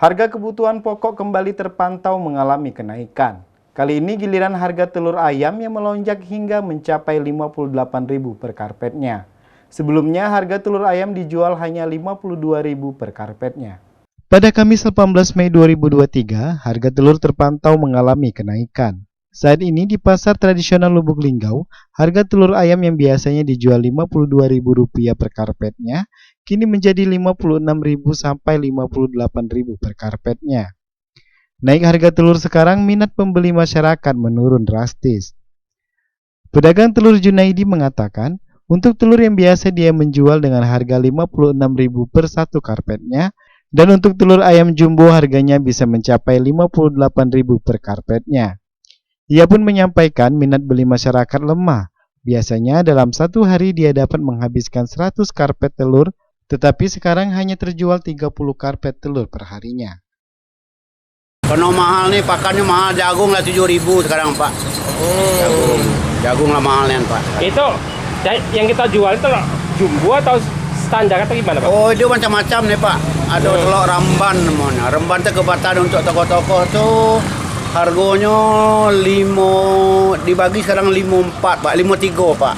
Harga kebutuhan pokok kembali terpantau mengalami kenaikan. Kali ini giliran harga telur ayam yang melonjak hingga mencapai Rp58.000 per karpetnya. Sebelumnya harga telur ayam dijual hanya Rp52.000 per karpetnya. Pada Kamis 18 Mei 2023, harga telur terpantau mengalami kenaikan. Saat ini di pasar tradisional Lubuk Linggau, harga telur ayam yang biasanya dijual Rp52.000 per karpetnya, kini menjadi Rp56.000 sampai Rp58.000 per karpetnya. Naik harga telur sekarang, minat pembeli masyarakat menurun drastis. Pedagang telur Junaidi mengatakan, untuk telur yang biasa dia menjual dengan harga Rp56.000 per satu karpetnya, dan untuk telur ayam jumbo harganya bisa mencapai Rp58.000 per karpetnya. Ia pun menyampaikan minat beli masyarakat lemah. Biasanya dalam satu hari dia dapat menghabiskan 100 karpet telur, tetapi sekarang hanya terjual 30 karpet telur per harinya. Karena mahal nih, pakannya mahal, jagung lah 7.000 sekarang Pak. Jagung lah mahalnya Pak. Itu yang kita jual itu jumbo atau standar atau gimana Pak? Oh itu macam-macam nih Pak. Ada telur ramban namanya. Ramban itu kebatan untuk toko-toko tuh. Harganya dibagi sekarang 54 Pak, 53 Pak.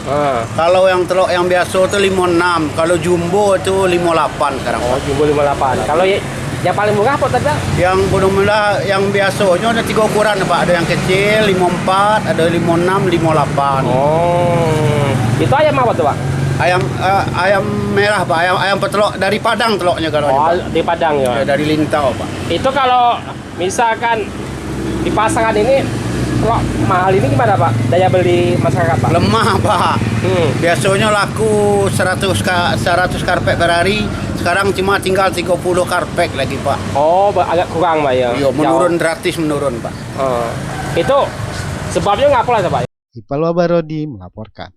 Kalau yang telur yang biasa itu 56, kalau jumbo itu 58 sekarang. Oh, jumbo 58. Kalau yang paling murah apa tadi? Yang paling murah yang biasanya ada 3 ukuran Pak, ada yang kecil 54, ada 56, 58. Oh. Itu ayam apa tuh Pak? Ayam merah Pak, ayam petelok dari Padang teloknya kalau. Oh, di Padang ya. Dari Lintau Pak. Itu kalau misalkan di pasaran ini kalau mahal ini gimana Pak? Daya beli masyarakat Pak? Lemah Pak. Biasanya laku 100 karpet per hari, sekarang cuma tinggal 30 karpet lagi Pak. Oh, agak kurang Pak ya? Iya, menurun drastis menurun Pak. Itu sebabnya ngapa lah Pak? Ipal Wabarodi melaporkan.